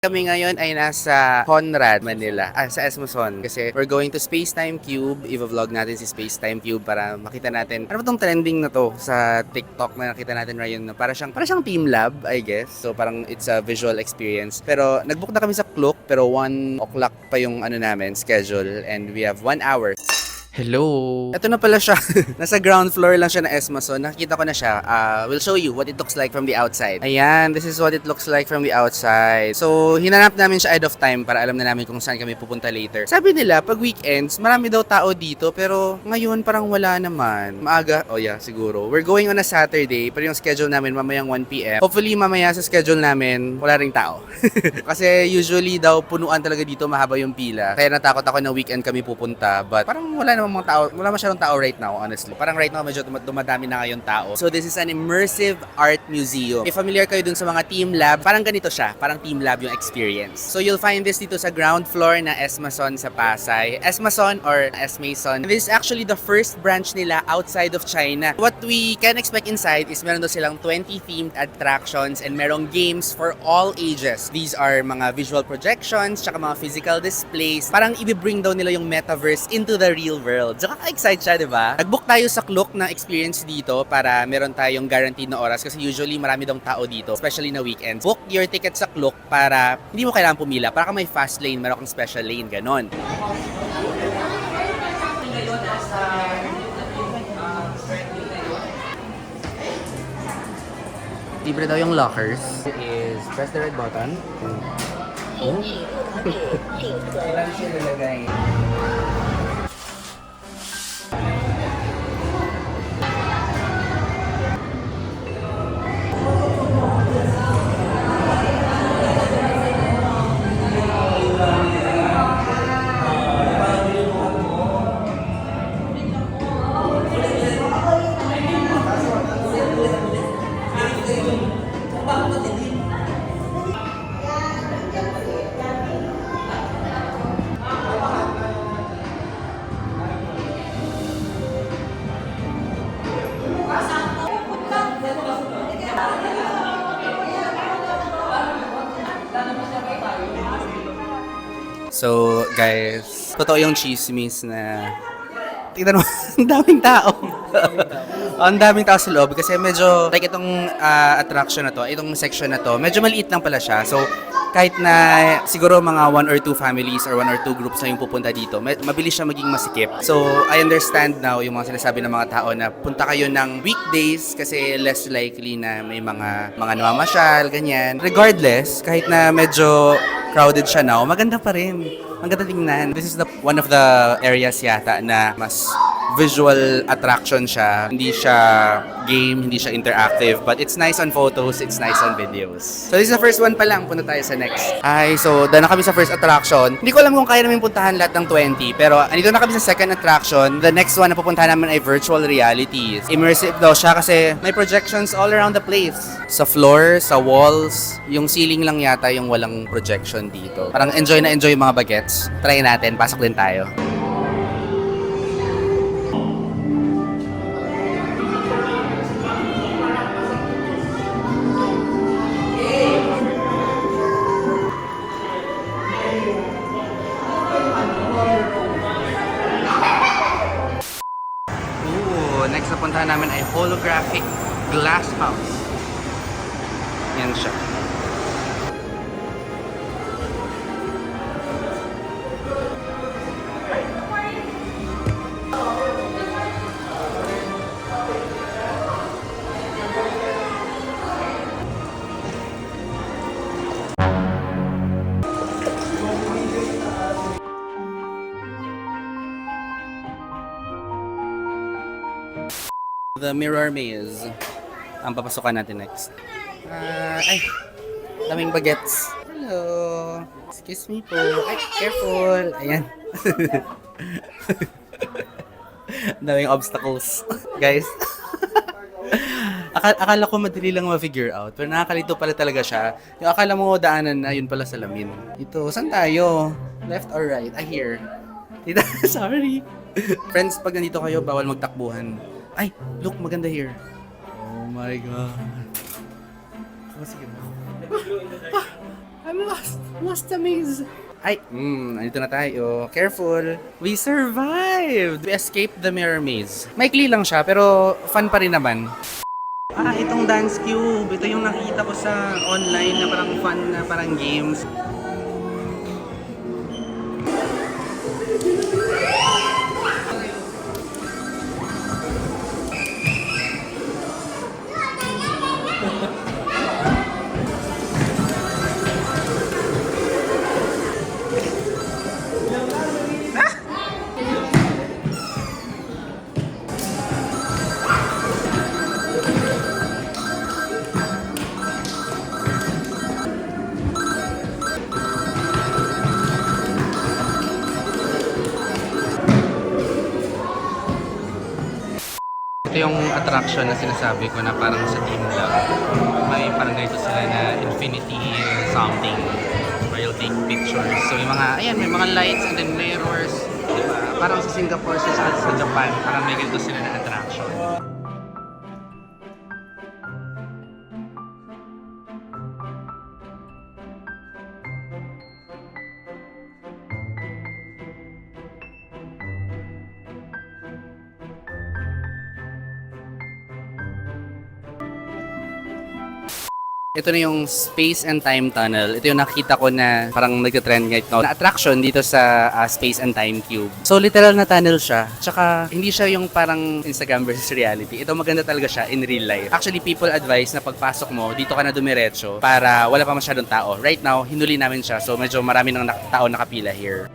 Kami ngayon ay nasa Conrad, Manila. Sa Esmoson. Kasi we're going to Spacetime Cube. I-vlog natin si Spacetime Cube para makita natin. Ano ba tong trending na to sa TikTok na nakita natin ngayon? Para siyang team lab, I guess. So parang it's a visual experience. Pero nagbook na kami sa Klook. Pero 1 o'clock pa yung namin, schedule. And we have 1 hour. Hello! Ito na pala siya. Nasa ground floor lang siya na Esmoson. Nakikita ko na siya. We'll show you what it looks like from the outside. Ayan, this is what it looks like from the outside. So, hinanap namin siya ahead of time para alam na namin kung saan kami pupunta later. Sabi nila, pag weekends, marami daw tao dito. Pero ngayon, parang wala naman. Maaga, siguro. We're going on a Saturday, pero yung schedule namin mamayang 1 p.m. Hopefully, mamaya sa schedule namin, wala ring tao. Kasi usually daw, punuan talaga dito, mahaba yung pila. Kaya natakot ako na weekend kami pupunta. But parang wala namang mga tao, wala masyadong tao right now, honestly. Parang right now, medyo dumadami na ngayon tao. So, this is an immersive art museum. If familiar kayo dun sa mga team lab, parang ganito siya. Parang team lab yung experience. So, you'll find this dito sa ground floor na Esmoson sa Pasay. Esmoson or Esmason. This is actually the first branch nila outside of China. What we can expect inside is meron daw silang 20 themed attractions and merong games for all ages. These are mga visual projections, tsaka mga physical displays. Parang i-bring daw nila yung metaverse into the real world. Tsaka ka-excite siya, di ba? Nag-book tayo sa Klook ng experience dito para meron tayong guaranteed na oras kasi usually marami daw tao dito, especially na weekends. Book your ticket sa Klook para hindi mo kailangan pumila. Para ka may fast lane, meron kang special lane, ganon. Libre daw yung lockers. Is press the red button. Kailan siya lalagay? So, guys, totoo yung chismis na tignan mo, ang daming tao. Ang daming tao sa loob kasi medyo like itong attraction na to, itong section na to, medyo maliit lang pala siya. So, kahit na siguro mga 1 or 2 families or 1 or 2 groups na yung pupunta dito, mabilis siya maging masikip. So, I understand now yung mga sinasabi ng mga tao na punta kayo ng weekdays kasi less likely na may mga namamasyal, ganyan. Regardless, kahit na medyo crowded siya now, maganda pa rin. Maganda tingnan. This is one of the areas yata na mas visual attraction siya. Hindi siya game, hindi siya interactive, but it's nice on photos, it's nice on videos. So this is the first one pa lang, punta tayo sa next. So dahil na kami sa first attraction. Hindi ko alam kung kaya namin puntahan lahat ng 20, pero andito na kami sa second attraction. The next one na pupuntahan namin ay virtual reality. Immersive daw siya kasi may projections all around the place. Sa floor, sa walls, yung ceiling lang yata yung walang projection dito. Parang enjoy na enjoy yung mga bagets. Try natin, pasok din tayo. Next na puntahan namin ay holographic glass house. Yan siya. The Mirror Maze ang papasukan natin next. Daming bagets. Hello. Excuse me po. Ay, careful. Ayan. Daming obstacles. Guys. Akala ko madali lang ma-figure out. Pero nakakalito pala talaga siya. Yung akala mo daanan na, yun pala salamin. Ito, saan tayo? Left or right? Here. Dito, sorry. Friends, pag nandito kayo, bawal magtakbuhan. Ay, look, maganda here. Oh my God. Oh, sige. I'm Lost the maze. Ay, andito na tayo. Careful. We survived! We escaped the mirror maze. Maikli lang siya, pero fun pa rin naman. Itong Dance Cube. Ito yung nakita ko sa online na parang fun na parang games. Ito yung attraction na sinasabi ko na parang sa team lang. May parang ganito sila na infinity something where you'll take pictures. So yung mga, ayan, may mga lights and then mirrors. Diba? Parang sa Singapore, sa Japan, parang may ganito sila na attraction. Ito na yung Space and Time Tunnel. Ito yung nakita ko na parang nagka-trend ngayon na attraction dito sa Space and Time Cube. So literal na tunnel siya. Tsaka hindi siya yung parang Instagram versus reality. Ito maganda talaga siya in real life. Actually, people advise na pagpasok mo, dito ka na dumiretso para wala pa masyadong tao. Right now, hinuli namin siya. So medyo marami ng tao nakapila here.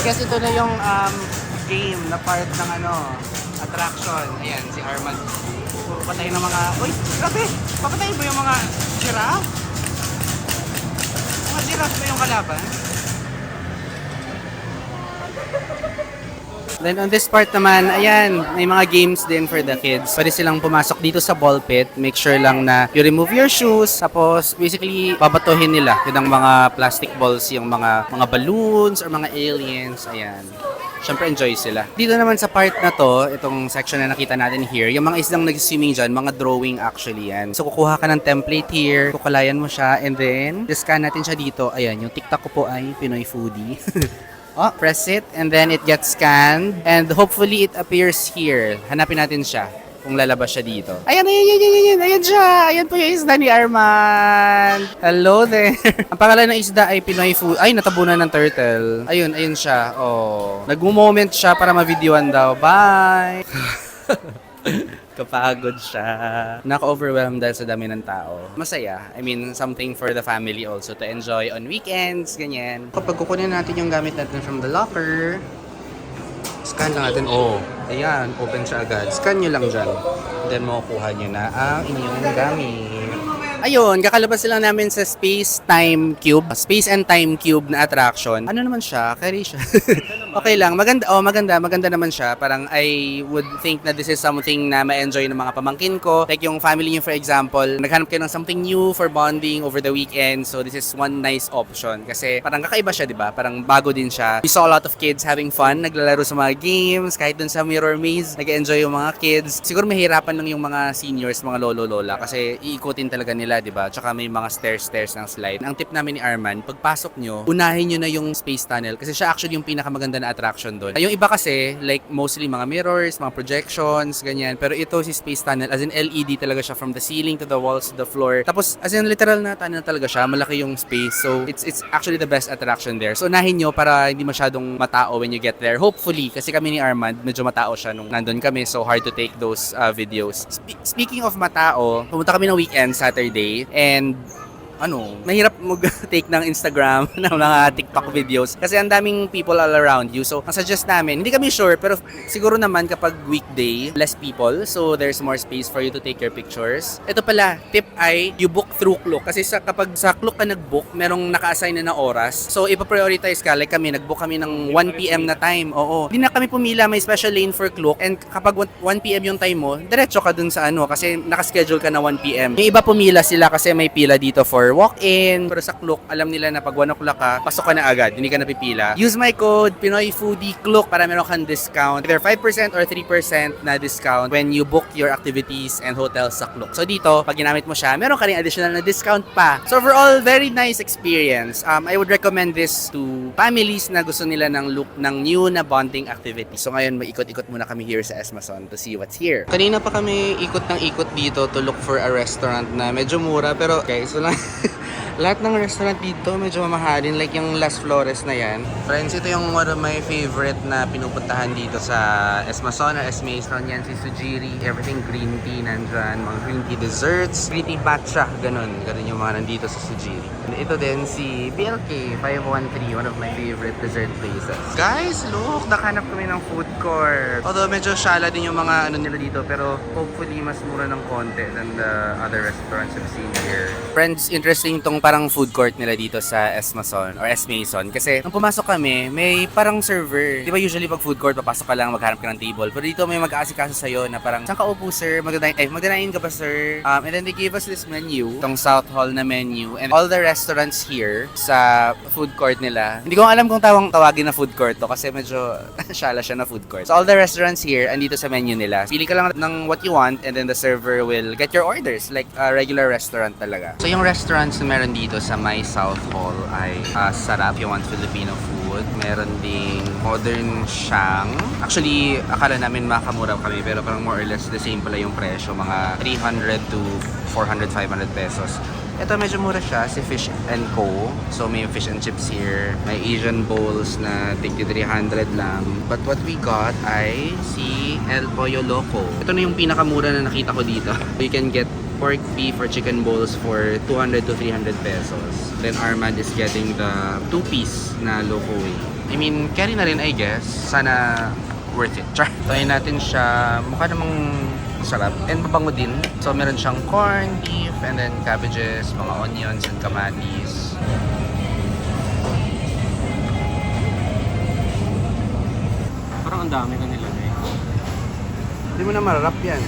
I guess ito na yung game na part ng attraction. Ayan, si Armand. Puro patay ng mga... Uy, grabe! Papatayin mo yung mga giraffe? Mga giraffe ba yung kalaban? Then on this part naman, ayan, may mga games din for the kids. Pwede silang pumasok dito sa ball pit. Make sure lang na you remove your shoes. Tapos basically, babatuhin nila. Yun ang mga plastic balls, yung mga balloons or mga aliens. Ayan. Siyempre enjoy sila. Dito naman sa part na to, itong section na nakita natin here, yung mga islang nag-swimming dyan, mga drawing actually yan. So kukuha ka ng template here, kukulayan mo siya, and then, scan natin siya dito. Ayan, yung TikTok ko po ay Pinoy Foodie. Press it and then it gets scanned and hopefully it appears here. Hanapin natin siya. kung lalabas siya dito. Ayan, ayan siya. Ayan po yung isda ni Arman. Hello there. Ang pangalan ng isda ay Pinoy food. Ay, natabunan ng turtle. Ayun siya. Oh. Nag-moment siya para ma-videoan daw. Bye! Kapagod siya. Naka-overwhelmed dahil sa dami ng tao. Masaya. I mean, something for the family also to enjoy on weekends, ganyan. Kapag kukunin natin yung gamit natin from the locker, scan lang natin. Oh, ayan. Open siya agad. Scan nyo lang dyan. Then, makukuha nyo na ang inyong gamit. Ayun, kakalabas lang namin sa Space Time Cube. Space and Time Cube na attraction. Ano naman siya? Carry siya. Okay lang. Maganda naman siya. Parang I would think na this is something na ma-enjoy ng mga pamangkin ko. Like yung family niyo, for example, naghanap kayo ng something new for bonding over the weekend. So this is one nice option. Kasi parang kakaiba siya, di ba? Parang bago din siya. We saw a lot of kids having fun. Naglalaro sa mga games. Kahit dun sa Mirror Maze, nag-enjoy yung mga kids. Siguro mahirapan lang yung mga seniors, mga lolo-lola. Kasi iikutin talaga nila, di ba? Tsaka may mga stairs ng slide. Ang tip namin ni Arman, pagpasok nyo, unahin nyo na yung space tunnel kasi siya actually yung pinakamaganda na attraction doon. Yung iba kasi, like mostly mga mirrors, mga projections, ganyan. Pero ito si space tunnel, as in LED talaga siya from the ceiling to the walls to the floor. Tapos, as in literal na tunnel talaga siya, malaki yung space. So, it's actually the best attraction there. So, unahin nyo para hindi masyadong matao when you get there. Hopefully, kasi kami ni Armand, medyo matao siya nung nandun kami. So, hard to take those videos. Speaking of matao, pumunta kami ng weekend, Saturday. And mahirap mag-take ng Instagram, ng mga TikTok videos kasi ang daming people all around you. So, ang suggest namin, hindi kami sure, pero siguro naman kapag weekday, less people, so there's more space for you to take your pictures. Ito pala, tip ay, you book through Klook. Kasi kapag sa Klook ka nag-book, merong naka-assign na oras. So, ipa-prioritize ka. Like kami, nag-book kami ng 1 p.m. na time. Oo. Hindi na kami pumila, may special lane for Klook. And kapag 1 p.m. yung time mo, diretso ka dun sa kasi nakaschedule ka na 1 p.m. Yung iba pumila sila kasi may pila dito for walk-in. Pero sa Klook, alam nila na pag 1 o'clock ka, pasok ka na agad. Hindi ka napipila. Use my code, Pinoy Foodie Klook para meron kang discount. Either 5% or 3% na discount when you book your activities and hotels sa Klook. So dito, pag ginamit mo siya, meron ka rin additional na discount pa. So overall, very nice experience. I would recommend this to families na gusto nila ng look ng new na bonding activity. So ngayon, maikot-ikot muna kami here sa Esmason to see what's here. Kanina pa kami ikot ng ikot dito to look for a restaurant na medyo mura. Pero guys, wala. Lahat ng restaurant dito medyo mamahalin, like yung Las Flores na yan. Friends, ito yung one of my favorite na pinupuntahan dito sa Esmason or Esmason. Yan si Sujiri, everything green tea nandyan, mga green tea desserts, green tea matcha, ganun yung mga nandito sa Sujiri. And ito din si BLK 513, one of my favorite dessert places. Guys, look, nakahanap kami ng food court. Although medyo shala din yung mga nila dito, pero hopefully mas mura ng konti than the other restaurants I've seen here. Friends, interesting tong parang food court nila dito sa Esmason or Esmason. Kasi nung pumasok kami, may parang server. Di ba usually pag food court, papasok ka lang, maghanap ka ng table. Pero dito may mag-aasikaso sa'yo na parang, saan ka upo sir? Magdanain ka ba sir? And then they gave us this menu, itong South Hall na menu. And all the restaurants here sa food court nila. Hindi ko alam kung tawagin na food court to kasi medyo shala siya na food court. So all the restaurants here, andito sa menu nila. Pili ka lang ng what you want and then the server will get your orders like a regular restaurant talaga. So yung restaurants na meron dito sa My South Hall ay sarap. You want Filipino food. Meron ding Modern Shang. Actually, akala namin makamura kami pero parang more or less the same pala yung presyo. Mga 300 to 400, 500 pesos. Ito medyo mura siya, si Fish and Co. So may fish and chips here. May Asian bowls na tigti 300 lang. But what we got ay si El Pollo Loco. Ito na yung pinakamura na nakita ko dito. You can get pork, beef, or chicken bowls for 200 to 300 pesos. Then Armand is getting the 2-piece na Loco Way. I mean, carry na rin I guess. Sana worth it. Char! Try natin siya. Mukha namang sarap. And mabango din. So meron siyang corn, beef, and then cabbages, mga onions, and kamatis. Parang ang dami ka nilagay. Hindi mo na mararap yan.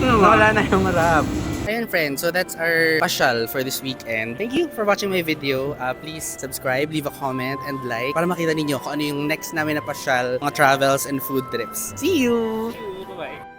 Wala na yung marap. Ayun friends, so that's our pasyal for this weekend. Thank you for watching my video. Please subscribe, leave a comment, and like para makita ninyo kung ano yung next namin na pasyal, mga travels and food trips. See you! Bye-bye.